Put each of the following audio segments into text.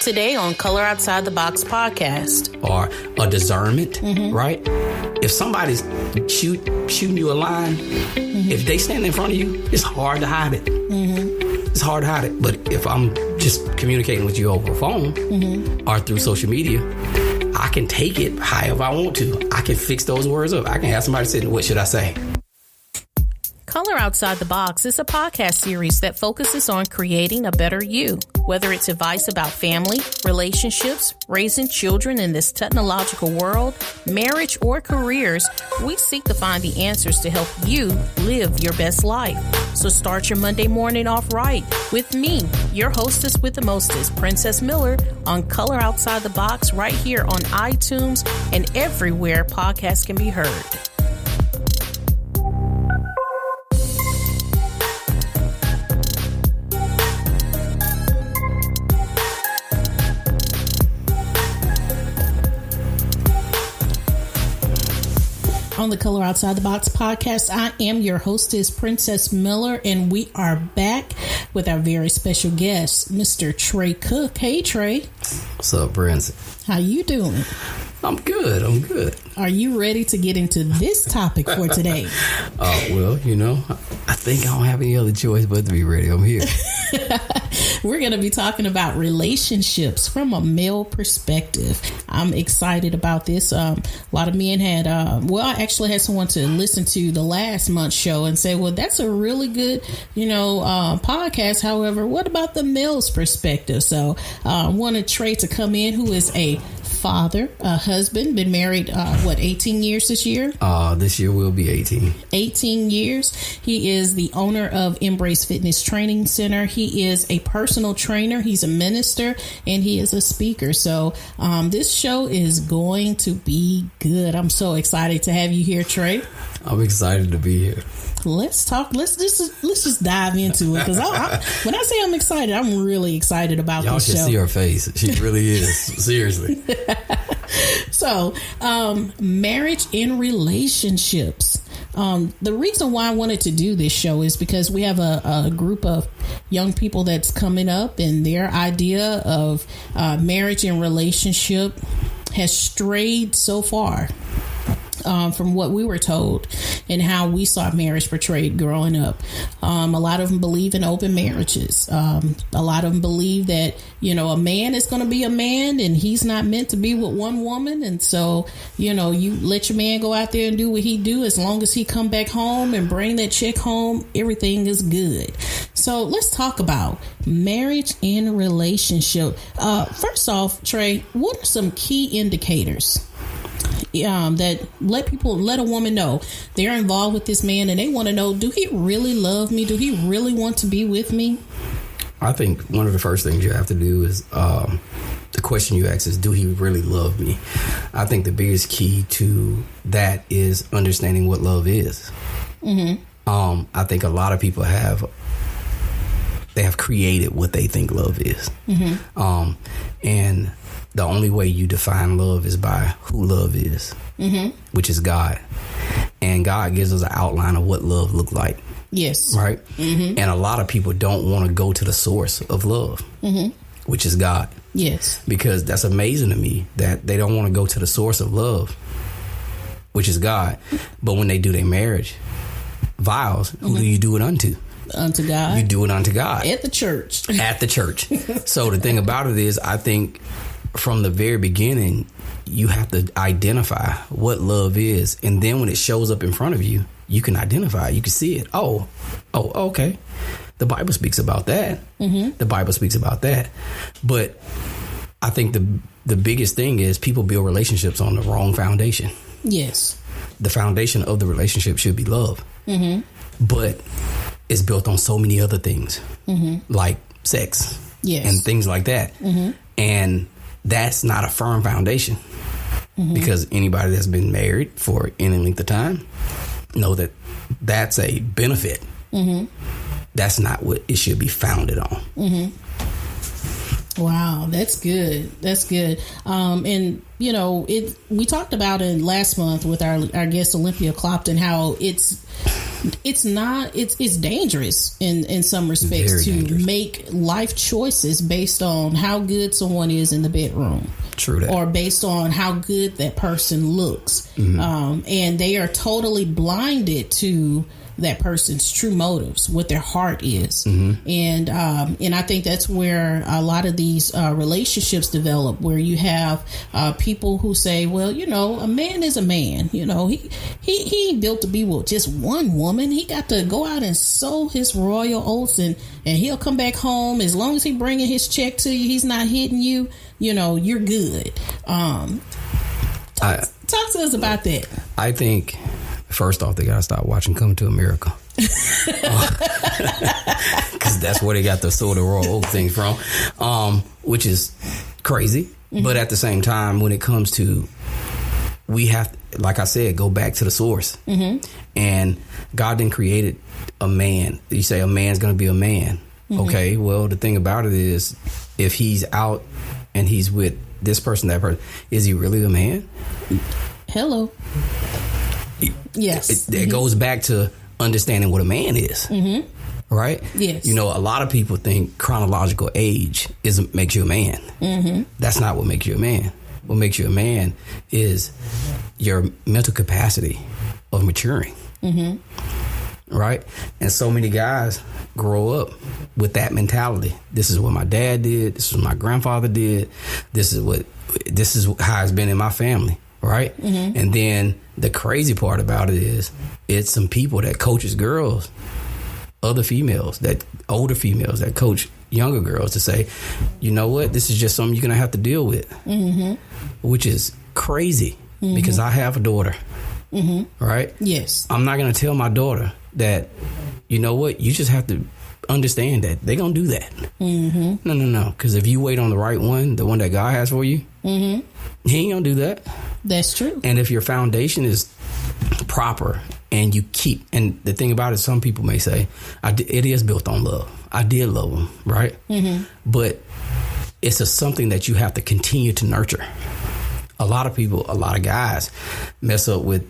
today on Color Outside the Box podcast. Or a discernment, right? If somebody's shooting you a line, if they stand in front of you, it's hard to hide it. It's hard to hide it. But if I'm just communicating with you over a phone or through social media, I can take it however I want to. I can fix those words up. I can have somebody say, what should I say? Color Outside the Box is a podcast series that focuses on creating a better you. Whether it's advice about family, relationships, raising children in this technological world, marriage, or careers, we seek to find the answers to help you live your best life. So start your Monday morning off right with me, your hostess with the mostest, Princess Miller, on Color Outside the Box right here on iTunes and everywhere podcasts can be heard. On the Color Outside the Box podcast, I am your hostess, Princess Miller, and we are back with our very special guest, Mr. Tre Cook. Hey, Tre. What's up, Prince? How you doing? I'm good. Are you ready to get into this topic for today? Well, I think I don't have any other choice but to be ready. I'm here. We're going to be talking about relationships from a male perspective. I'm excited about this. A lot of men had, I actually had someone to listen to the last month's show and say, well, that's a really good, podcast. However, what about the male's perspective? So I wanted Tre to come in, who is a father, a husband, been married, 18 years this year? This year will be 18. 18 years. He is the owner of Embrace Fitness Training Center. He is a personal trainer. He's a minister and he is a speaker. So this show is going to be good. I'm so excited to have you here, Tre. I'm excited to be here. Let's talk. Let's just dive into it, because when I say I'm excited, I'm really excited about this show. Y'all should see her face. She really is. Seriously. So, marriage and relationships. The reason why I wanted to do this show is because we have a group of young people that's coming up, and their idea of marriage and relationship has strayed so far from what we were told and how we saw marriage portrayed growing up. A lot of them believe in open marriages. A lot of them believe that, a man is going to be a man and he's not meant to be with one woman. And so, you let your man go out there and do what he do. As long as he come back home and bring that chick home, everything is good. So let's talk about marriage and relationship. First off, Tre, what are some key indicators that let a woman know they're involved with this man and they want to know, do he really love me? Do he really want to be with me? I think one of the first things you have to do is the question you ask is, do he really love me? I think the biggest key to that is understanding what love is. I think a lot of people have created what they think love is. And the only way you define love is by who love is, which is God. And God gives us an outline of what love looks like. Yes. Right? And a lot of people don't want to go to the source of love, which is God. Yes. Because that's amazing to me that they don't want to go to the source of love, which is God. But when they do their marriage vows, who do you do it unto? Unto God. You do it unto God. At the church. At the church. So the thing about it is, I think from the very beginning, you have to identify what love is. And then when it shows up in front of you, you can identify it. You can see it. Oh, okay. The Bible speaks about that. The Bible speaks about that. But I think the biggest thing is people build relationships on the wrong foundation. Yes. The foundation of the relationship should be love. But it's built on so many other things, like sex and things like that. And that's not a firm foundation, because anybody that's been married for any length of time know that that's a benefit. That's not what it should be founded on. Wow, that's good. That's good. And we talked about it last month with our guest Olympia Clopton, how it's it's not, it's dangerous in some respects. Very to dangerous. Make life choices based on how good someone is in the bedroom. True that. Or based on how good that person looks. Mm-hmm. And they are totally blinded to that person's true motives, what their heart is. Mm-hmm. And I think that's where a lot of these relationships develop, where you have people who say, well, you know, a man is a man. You know, he ain't built to be with just one woman. He got to go out and sow his royal oats, and he'll come back home. As long as he bringing his check to you, he's not hitting you, you know, you're good. Talk to us about that. I think, first off, they gotta stop watching Coming to America, because that's where they got the sort of royal oak thing from, which is crazy. Mm-hmm. But at the same time, when it comes to, we have, like I said, go back to the source. Mm-hmm. And God didn't create a man. You say a man's gonna be a man. Mm-hmm. Okay, well, the thing about it is, if he's out and he's with this person, that person, is he really a man? Hello. Yes. It mm-hmm. goes back to understanding what a man is. Mm-hmm. Right? Yes. You know, a lot of people think chronological age makes you a man. Mm-hmm. That's not what makes you a man. What makes you a man is your mental capacity of maturing. Mm-hmm. Right? And so many guys grow up with that mentality. This is what my dad did. This is what my grandfather did. This is how it's been in my family. Right? Mm-hmm. And then the crazy part about it is, it's some people that coaches girls, older females that coach younger girls to say, you know what, this is just something you're going to have to deal with. Mm-hmm. Which is crazy. Mm-hmm. Because I have a daughter. Mm-hmm. Right? Yes. I'm not going to tell my daughter that, you know what, you just have to understand that they're going to do that. Mm-hmm. No. Because if you wait on the right one, the one that God has for you, mm-hmm. he ain't going to do that. That's true. And if your foundation is proper and you keep, and the thing about it, some people may say, it is built on love. I did love them, right? Mm-hmm. But it's something that you have to continue to nurture. A lot of guys mess up with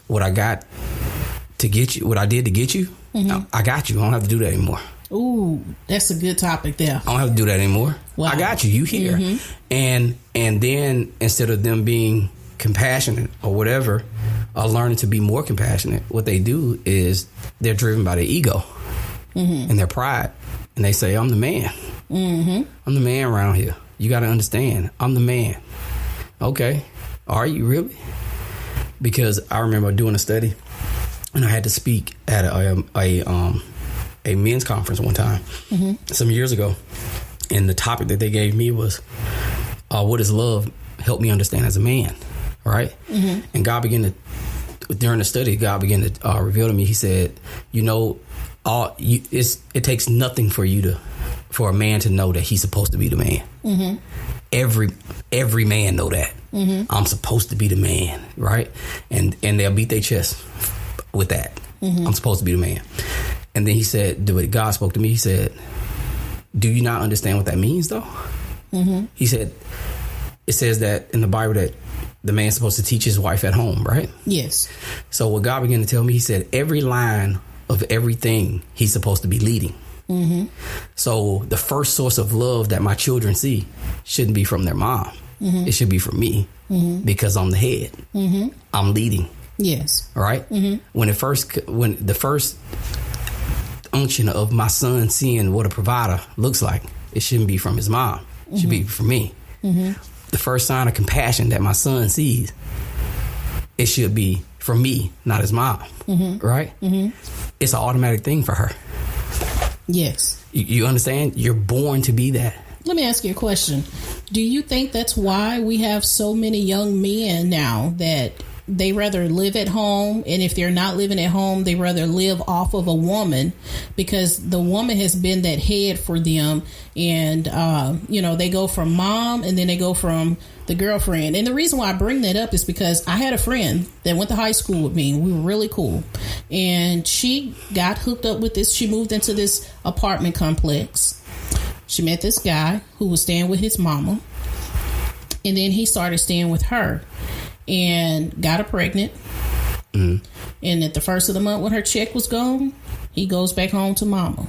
what I got to get you, what I did to get you. Mm-hmm. I got you. I don't have to do that anymore. Ooh, that's a good topic there. I don't have to do that anymore. Wow. I got you. You here. Mm-hmm. And then instead of them being compassionate or whatever, or learning to be more compassionate, what they do is they're driven by their ego mm-hmm. and their pride. And they say, I'm the man. Mm-hmm. I'm the man around here. You got to understand, I'm the man. Okay. Are you really? Because I remember doing a study, and I had to speak at a men's conference one time, mm-hmm. some years ago. And the topic that they gave me was, what does love help me understand as a man? Right? Mm-hmm. And God began to, during the study, God began to reveal to me, he said, you know, it takes nothing for a man to know that he's supposed to be the man. Mm-hmm. Every man know that. Mm-hmm. I'm supposed to be the man, right? And they'll beat their chest with that. Mm-hmm. I'm supposed to be the man. And then he said, God spoke to me, he said, do you not understand what that means though? Mm-hmm. He said, it says that in the Bible that the man's supposed to teach his wife at home, right? Yes. So what God began to tell me, he said, every line of everything he's supposed to be leading. Mm-hmm. So the first source of love that my children see shouldn't be from their mom. Mm-hmm. It should be from me mm-hmm. because I'm the head. Mm-hmm. I'm leading. Yes. All right. Mm-hmm. When the first unction of my son seeing what a provider looks like, it shouldn't be from his mom. It should mm-hmm. be from me. Mm-hmm. The first sign of compassion that my son sees, it should be from me, not his mom. Mm-hmm. Right? Mm-hmm. It's an automatic thing for her. Yes. You understand? You're born to be that. Let me ask you a question. Do you think that's why we have so many young men now that they rather live at home, and if they're not living at home, they rather live off of a woman, because the woman has been that head for them, and they go from mom and then they go from the girlfriend. And the reason why I bring that up is because I had a friend that went to high school with me, and we were really cool, and she got hooked up with this. She moved into this apartment complex. She met this guy who was staying with his mama, and then he started staying with her and got her pregnant. Mm-hmm. And at the first of the month when her check was gone, he goes back home to mama.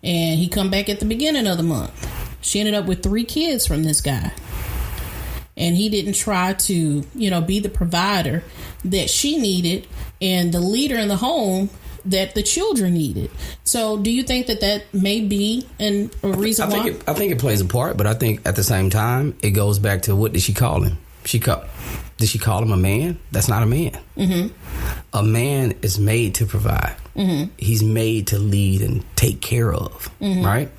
And he come back at the beginning of the month. She ended up with 3 kids from this guy. And he didn't try to, be the provider that she needed and the leader in the home that the children needed. So do you think that may be a reason why? I think it plays a part, but I think at the same time, it goes back to what did she call him? Did she call him a man? That's not a man. Mm-hmm. A man is made to provide. Mm-hmm. He's made to lead and take care of, mm-hmm. right?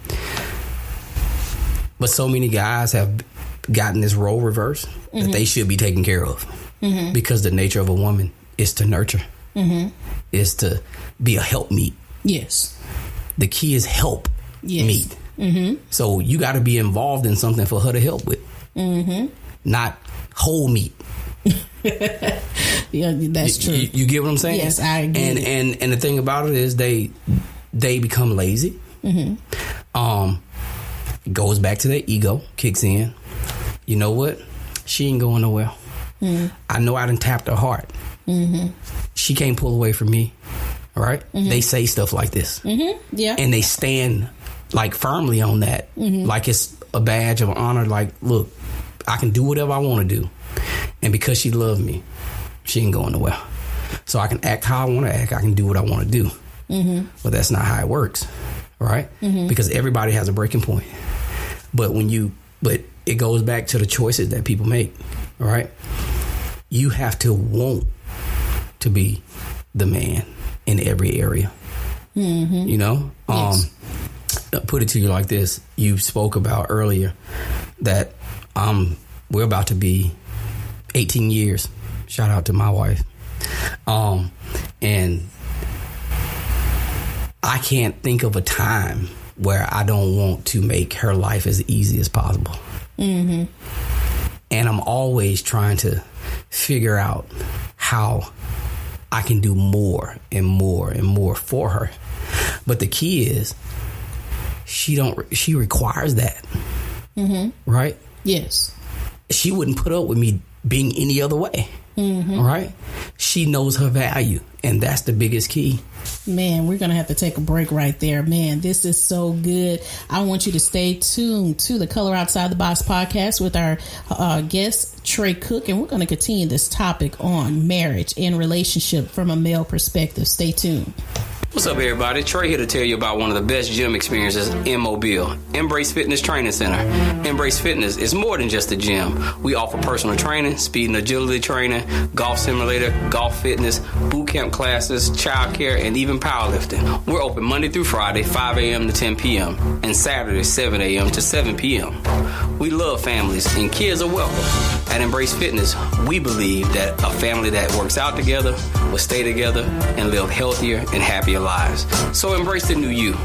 But so many guys have gotten this role reversed mm-hmm. that they should be taken care of mm-hmm. because the nature of a woman is to nurture, mm-hmm. is to be a helpmeet. Yes. The key is help meet. Mm-hmm. So you got to be involved in something for her to help with, mm-hmm. not whole meat. Yeah, that's true. You get what I'm saying? Yes, I agree. And the thing about it is they become lazy. Mm-hmm. It goes back to their ego, kicks in. You know what? She ain't going nowhere. Mm-hmm. I know I done tapped her heart. Mm-hmm. She can't pull away from me. All right? Mm-hmm. They say stuff like this. Mm-hmm. Yeah. And they stand like firmly on that. Mm-hmm. Like it's a badge of honor. Like, look, I can do whatever I want to do. And because she loved me, she ain't going nowhere. So I can act how I want to act. I can do what I want to do. Mm-hmm. But that's not how it works. Right? Mm-hmm. Because everybody has a breaking point. But it goes back to the choices that people make. All right? You have to want to be the man in every area. Mm-hmm. Yes. Put it to you like this. You spoke about earlier that we're about to be 18 years. Shout out to my wife. And I can't think of a time where I don't want to make her life as easy as possible. Mm-hmm. And I'm always trying to figure out how I can do more and more and more for her. But the key is she requires that. Mm-hmm. Right? Yes. She wouldn't put up with me being any other way. Mm-hmm. Right? She knows her value, and that's the biggest key. Man, we're going to have to take a break right there. Man, this is so good. I want you to stay tuned to the Color Outside the Box podcast with our guest, Tre Cook, and we're going to continue this topic on marriage and relationship from a male perspective. Stay tuned. What's up, everybody? Trey here to tell you about one of the best gym experiences in Mobile, Embrace Fitness Training Center. Embrace Fitness is more than just a gym. We offer personal training, speed and agility training, golf simulator, golf fitness, boot camp classes, childcare, and even powerlifting. We're open Monday through Friday, 5 a.m. to 10 p.m., and Saturday, 7 a.m. to 7 p.m. We love families, and kids are welcome. At Embrace Fitness, we believe that a family that works out together will stay together and live healthier and happier lives. So embrace the new you.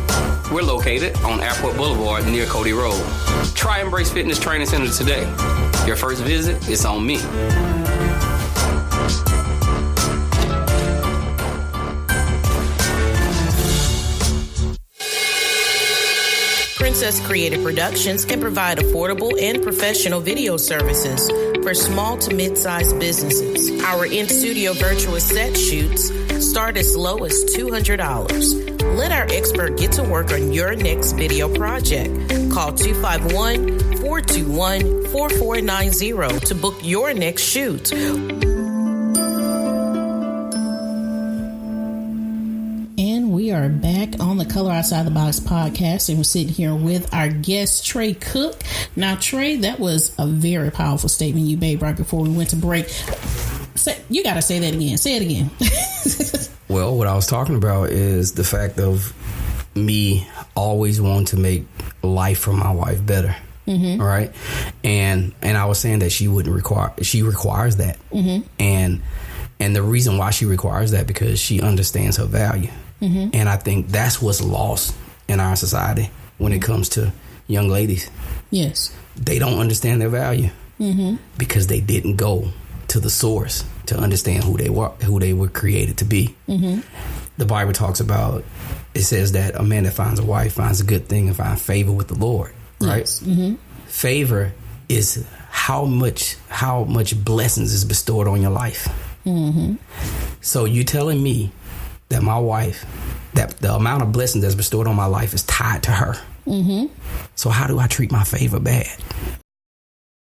We're located on Airport Boulevard near Cody Road. Try Embrace Fitness Training Center today. Your first visit is on me. Princess Creative Productions can provide affordable and professional video services for small to mid-sized businesses. Our in-studio virtual set shoots start as low as $200. Let our expert get to work on your next video project. Call 251-421-4490 to book your next shoot. We are back on the Color Outside the Box podcast, and we're sitting here with our guest, Tre Cook. Now, Tre, that was a very powerful statement you made right before we went to break. You got to say that again. Say it again. Well, what I was talking about is the fact of me always wanting to make life for my wife better. Mm-hmm. All right. And I was saying that she requires that. Mm-hmm. And the reason why she requires that, because she understands her value. Mm-hmm. And I think that's what's lost in our society when it comes to young ladies. Yes. They don't understand their value because they didn't go to the source to understand who they were created to be. Mm-hmm. The Bible talks about, it says that a man that finds a wife finds a good thing and finds favor with the Lord. Right? Yes. Mm-hmm. Favor is how much blessings is bestowed on your life. Mm-hmm. So you telling me that my wife, that the amount of blessings that's bestowed on my life is tied to her. Mm-hmm. So how do I treat my favor bad?